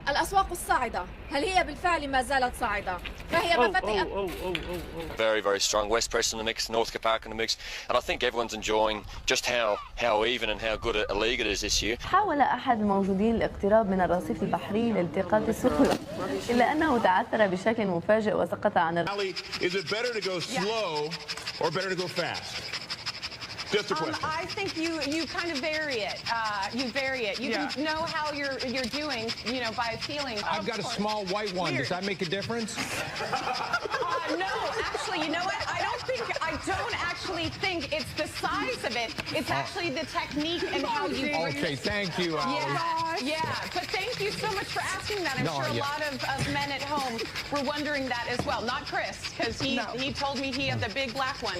الأسواق الصاعدة هل هي بالفعل ما زالت صاعدة؟ فهي مفاتيح. Very, very strong. West Press in the mix, Northcote Park in the mix, and I think everyone's enjoying just how even and how good a league it is this year. حاول أحد الموجودين الاقتراب من الرصيف البحري لالتقاط السهولة، إلا أنه تعثر بشكل مفاجئ وسقط عن Is it better to go slow or better to go fast? Just a question. I think you kind of vary it. You vary it. You can know how you're doing, you know, by feeling. I've got a small white one. Does that make a difference? No, actually, you know what? I don't actually think it's the size of it. It's actually the technique and how you. Okay, thank you, Allie. Yeah. But thank you so much for asking that. I'm sure a lot of men at home were wondering that as well. Not Chris, because he told me he had the big black one.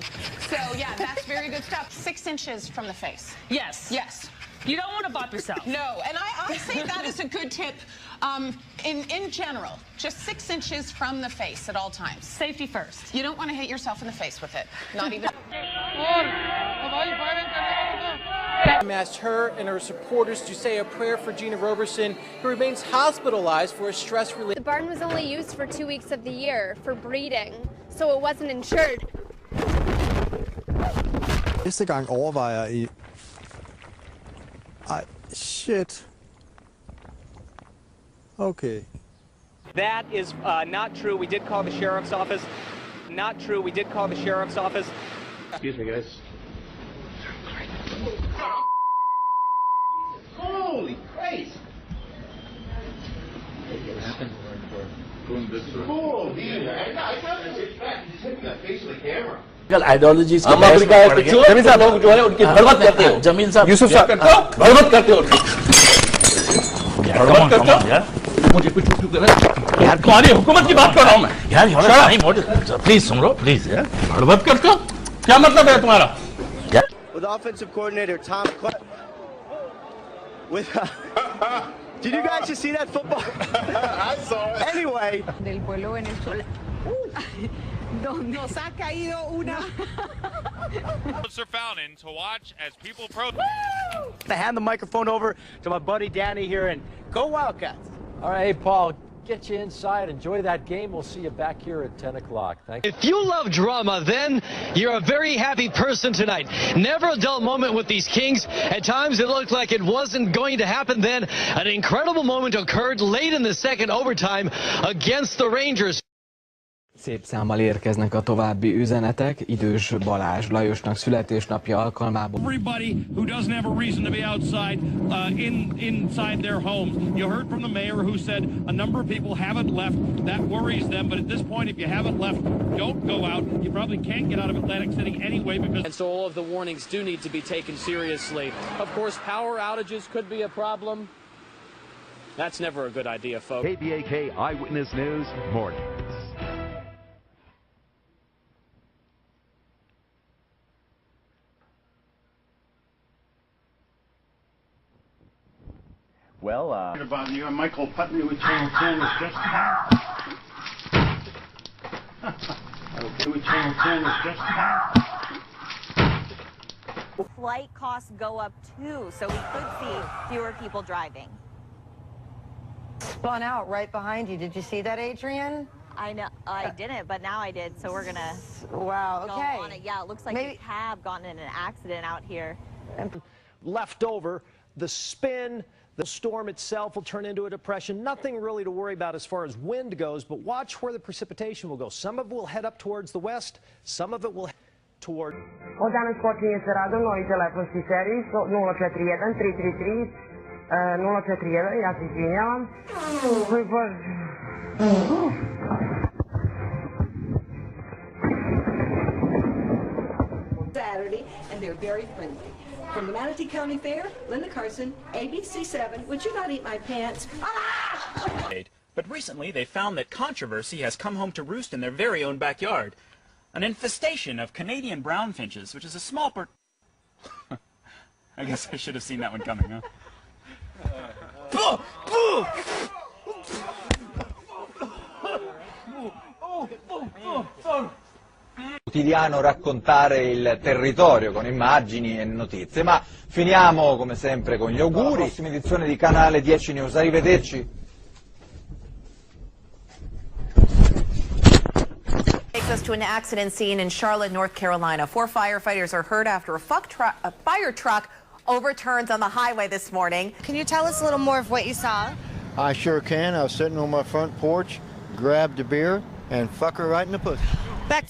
So yeah, that's very good stuff. 6 inches from the face. Yes. Yes. You don't want to bop yourself. No, and I say that is a good tip in general. Just 6 inches from the face at all times. Safety first. You don't want to hit yourself in the face with it. Not even. Asked her and her supporters to say a prayer for Gina Roberson, who remains hospitalized for a stress relief. The barn was only used for 2 weeks of the year for breeding, so it wasn't insured. Næste gang overvejer I... Ej, shit. Okay. That is not true. We did call the sheriff's office. Not true. We did call the sheriff's office. Excuse me, guys. Holy Christ! What happened? Holy, I can't expect. He's hitting the face of the camera. Ideologies के जमीन साहब लोग जो है उनकी भड़वत करते हो जमीन साहब यूसुफ साहब करते हो भड़वत करते हो भड़वत करते हो यार मुझे कुछ यार तुम्हारी हुकूमत की बात कर रहा हूं मैं यार प्लीज सुन लो प्लीज यार भड़वत करते हो क्या मतलब है तुम्हारा With offensive coordinator Tom with did you guys just see that football? I saw it. Anyway, Del pueblo venezolano. Nos ha caído una. Sir Fountain to watch as people protest. to hand the microphone over to my buddy Danny here and go Wildcats. All right, hey, Paul, get you inside. Enjoy that game. We'll see you back here at 10 o'clock. Thank you. If you love drama, then you're a very happy person tonight. Never a dull moment with these Kings. At times it looked like it wasn't going to happen then. An incredible moment occurred late in the second overtime against the Rangers. Szép számmal érkeznek a további üzenetek. Idős Balázs Lajosnak születésnapja alkalmából. Everybody who doesn't have a reason to be outside inside their homes. You heard from the mayor who said a number of people haven't left. That worries them, but at this point, if you haven't left, don't go out. You probably can't get out of Atlantic City anyway because... And so all of the warnings do need to be taken seriously. Of course, power outages could be a problem. That's never a good idea, folks. KBAK Eyewitness News, morning. Well, about you, Michael Putney with Channel 10 is just about. With Channel 10 is just about. Flight costs go up too, so we could see fewer people driving. Spun out right behind you. Did you see that, Adrian? I know I didn't, but now I did. So we're gonna. Wow. Okay. Go on it. Yeah, it looks like a cab gotten in an accident out here. Left over, the spin. The storm itself will turn into a depression. Nothing really to worry about as far as wind goes, but watch where the precipitation will go. Some of it will head up towards the west, some of it will head toward... Ho già scorso inserato noi telefon si seri 031 333 031 ja se izvinjavam. Saturday, and they're very friendly. From the Manatee County Fair, Linda Carson, ABC7, would you not eat my pants? Ah! But recently they found that controversy has come home to roost in their very own backyard. An infestation of Canadian brown finches, which is a small I guess I should have seen that one coming, huh? Quotidiano raccontare il territorio con immagini e notizie, ma finiamo come sempre con gli auguri. Prossima edizione di Canale 10 News, arrivederci. Takes us to an accident scene in Charlotte, North Carolina. 4 firefighters are hurt after a fire truck overturns on the highway this morning. Can you tell us a little more of what you saw? I sure can. I was sitting on my front porch, grabbed a beer, and fuck her right in the pussy. Back.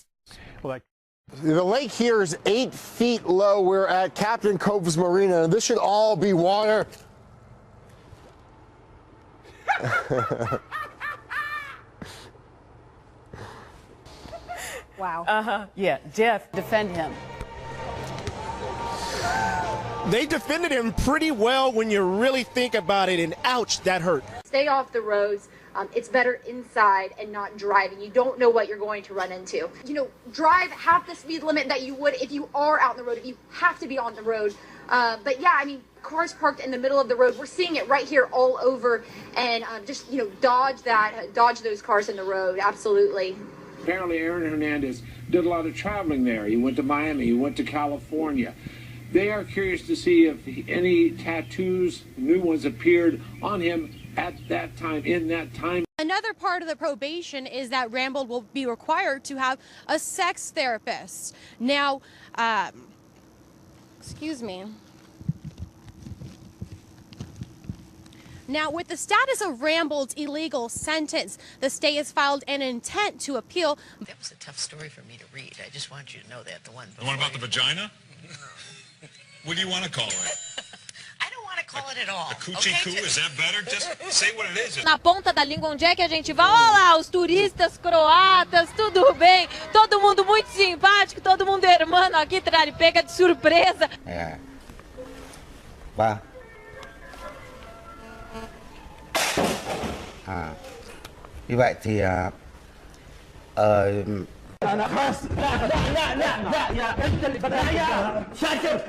The lake here is 8 feet low. We're at Captain Cove's Marina, and this should all be water. Wow. Yeah, Jeff, defend him. They defended him pretty well when you really think about it, and ouch, that hurt. Stay off the roads. It's better inside and not driving. You don't know what you're going to run into. You know, drive half the speed limit that you would if you are out on the road, if you have to be on the road. But yeah, I mean, cars parked in the middle of the road. We're seeing it right here all over, and just, you know, dodge those cars in the road. Absolutely. Apparently Aaron Hernandez did a lot of traveling there. He went to Miami, he went to California. They are curious to see if any tattoos, new ones, appeared on him at that time, in that time. Another part of the probation is that Rambold will be required to have a sex therapist. Now, excuse me. Now, with the status of Rambold's illegal sentence, the state has filed an intent to appeal. That was a tough story for me to read. I just want you to know that. The one about the vagina? What do you want to call it? I don't want to call it at all. A coochie coo? Is that better? Just say what it is. Na ponta da língua, onde é que a gente vai? Olá, os turistas croatas, tudo bem? Todo mundo muito simpático, todo mundo hermano aqui, pega de surpresa. É. Vá. Như vậy thì شاكر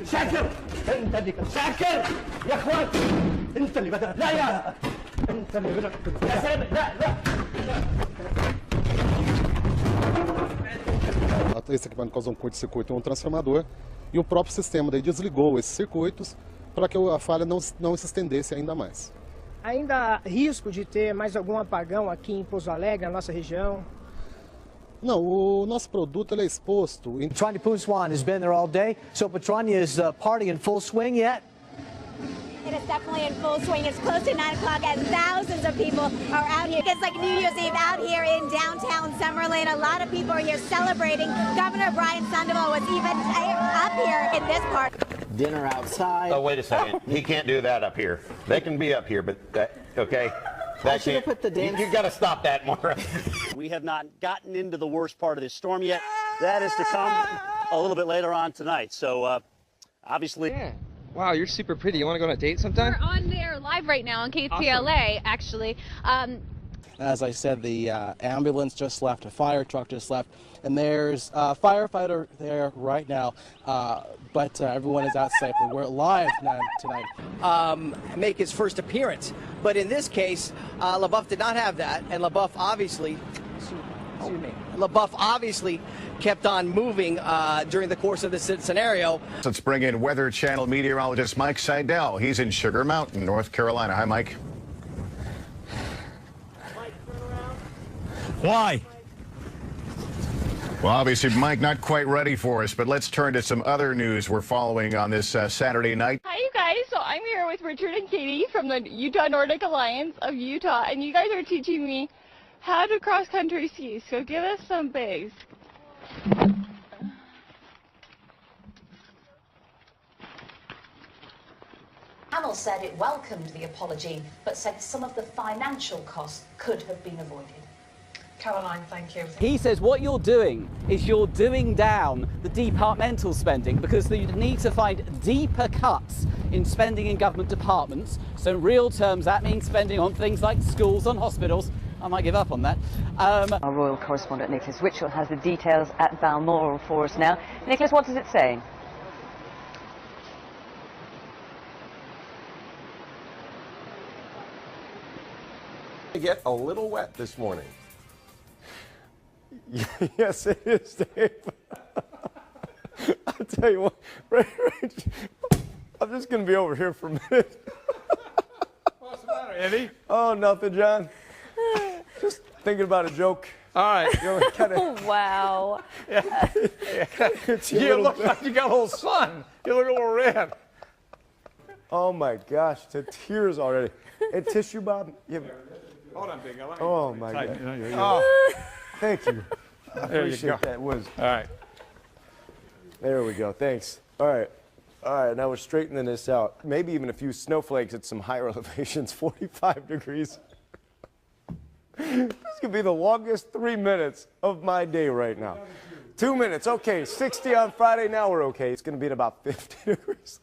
شاكر انت اللي شاكر يا اخوان انت اللي بدأت لا يا انت اللي بدأت يا سلام لا Esse equipamento causou um curto-circuito em um transformador e o próprio sistema daí desligou esses circuitos para que a falha não se estendesse ainda mais. Ainda há risco de ter mais algum apagão aqui em Pouso Alegre, na nossa região? Não, o nosso produto ele é exposto. Patrania Puswan has been there all day, so Patrania is party in full swing yet? It is definitely in full swing. It's close to 9 o'clock and thousands of people are out here. It's like New Year's Eve out here in downtown Summerlin. A lot of people are here celebrating. Governor Brian Sandoval was even up here in this part. Dinner outside. Oh, wait a second. He can't do that up here. They can be up here, but okay. I should have put the dance. You got to stop that, Maura. We have not gotten into the worst part of this storm yet. That is to come a little bit later on tonight. So, obviously. Yeah. Wow, you're super pretty. You want to go on a date sometime? We're on there live right now on KTLA, actually. As I said, the ambulance just left, a fire truck just left, and there's a firefighter there right now, but everyone is out safely. We're live tonight. Make his first appearance. But in this case, LaBeouf did not have that, and LaBeouf obviously, LaBeouf obviously kept on moving during the course of this scenario. Let's bring in Weather Channel meteorologist Mike Seidel. He's in Sugar Mountain, North Carolina. Hi, Mike. Why? Well, obviously, Mike, not quite ready for us, but let's turn to some other news we're following on this Saturday night. Hi, you guys. So I'm here with Richard and Katie from the Utah Nordic Alliance of Utah, and you guys are teaching me how to cross-country ski. So give us some bass. The panel said it welcomed the apology, but said some of the financial costs could have been avoided. Caroline, thank you. He says what you're doing is you're doing down the departmental spending because you need to find deeper cuts in spending in government departments. So in real terms, that means spending on things like schools and hospitals. I might give up on that. Our royal correspondent Nicholas Witchell has the details at Balmoral for us now. Nicholas, what does it say? Get a little wet this morning. Yes, it is, Dave. I'll tell you what, I'm just going to be over here for a minute. What's the matter, Andy? Oh, nothing, John. Just thinking about a joke. All right. You know, kinda, Wow. You look like you got a little sun. You look a little red. Oh, my gosh. The tears already. And tissue, Bob? Hold on, Big. Oh, my tight. God. Oh. Thank you. I There you appreciate go. that. Was. All right. There we go. Thanks. All right. All right. Now we're straightening this out. Maybe even a few snowflakes at some higher elevations, 45 degrees. This could be the longest 3 minutes of my day right now. 2 minutes. Okay. 60 on Friday. Now we're okay. It's going to be at about 50 degrees.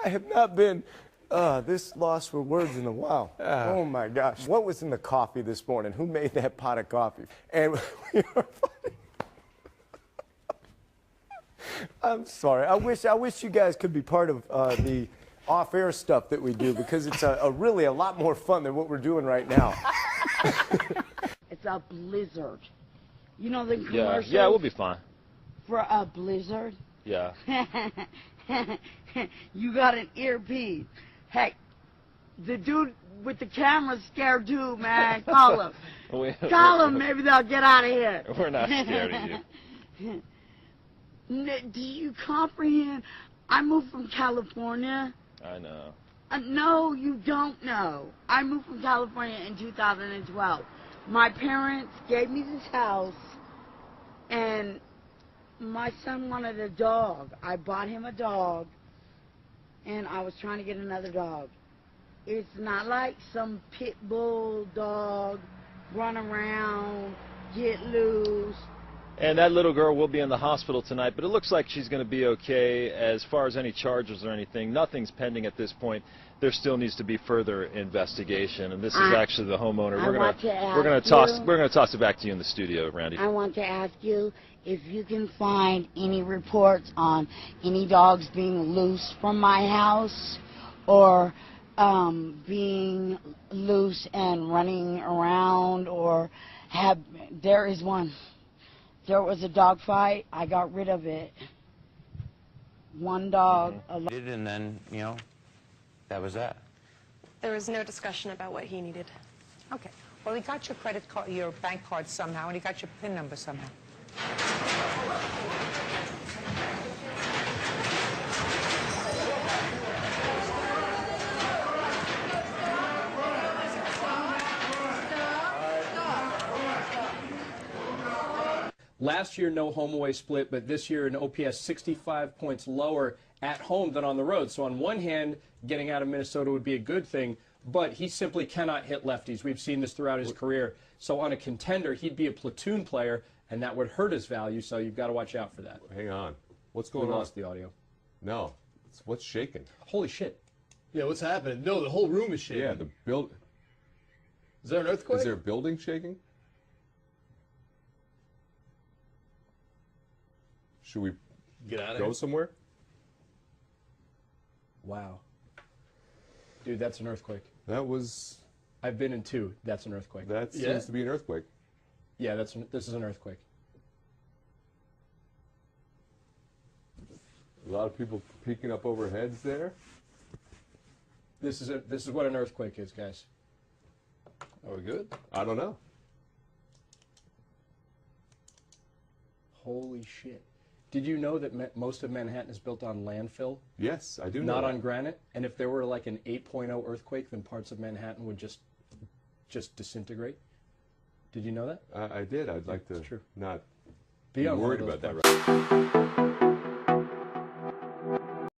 I have not been this lost for words in a while. Oh my gosh. What was in the coffee this morning? Who made that pot of coffee? And we are funny. I'm sorry. I wish you guys could be part of the off-air stuff that we do, because it's really a lot more fun than what we're doing right now. It's a blizzard. You know the commercial? Yeah, we'll be fine. For a blizzard? Yeah. You got an earpiece. Hey, the dude with the camera's scared too, man. Call him. Call him. Maybe they'll get out of here. We're not scared of you. Do you comprehend? I moved from California. I know. No, you don't know. I moved from California in 2012. My parents gave me this house, and my son wanted a dog. I bought him a dog, and I was trying to get another dog. It's not like some pit bull dog, run around, get loose. And that little girl will be in the hospital tonight, but it looks like she's going to be okay. As far as any charges or anything, nothing's pending at this point. There still needs to be further investigation, and this is actually the homeowner. We're going to toss it back to you in the studio, Randy. I want to ask you if you can find any reports on any dogs being loose from my house, or being loose and running around, or there is one. There was a dog fight. I got rid of it. One dog. And then, you know, that was that. There was no discussion about what he needed. Okay. Well, he got your credit card, your bank card somehow, and he got your PIN number somehow. Last year, no home away split, but this year an OPS 65 points lower at home than on the road. So on one hand, getting out of Minnesota would be a good thing, but he simply cannot hit lefties. We've seen this throughout his career. So on a contender, he'd be a platoon player, and that would hurt his value, so you've got to watch out for that. Hang on. What's going on? We lost the audio. No. What's shaking? Holy shit. Yeah, what's happening? No, the whole room is shaking. Yeah, the build. Is there an earthquake? Is there a building shaking? Should we get out of go here? somewhere? Wow. Dude, that's an earthquake. That was... I've been in two. That's an earthquake. That seems to be an earthquake. Yeah, this is an earthquake. A lot of people peeking up over heads there. This is what an earthquake is, guys. Are we good? I don't know. Holy shit. Did you know that most of Manhattan is built on landfill? Yes, I do know Not that. on granite? And if there were like an 8.0 earthquake, then parts of Manhattan would just disintegrate? Did you know that? I did. I'd like to not be worried on about that. Right?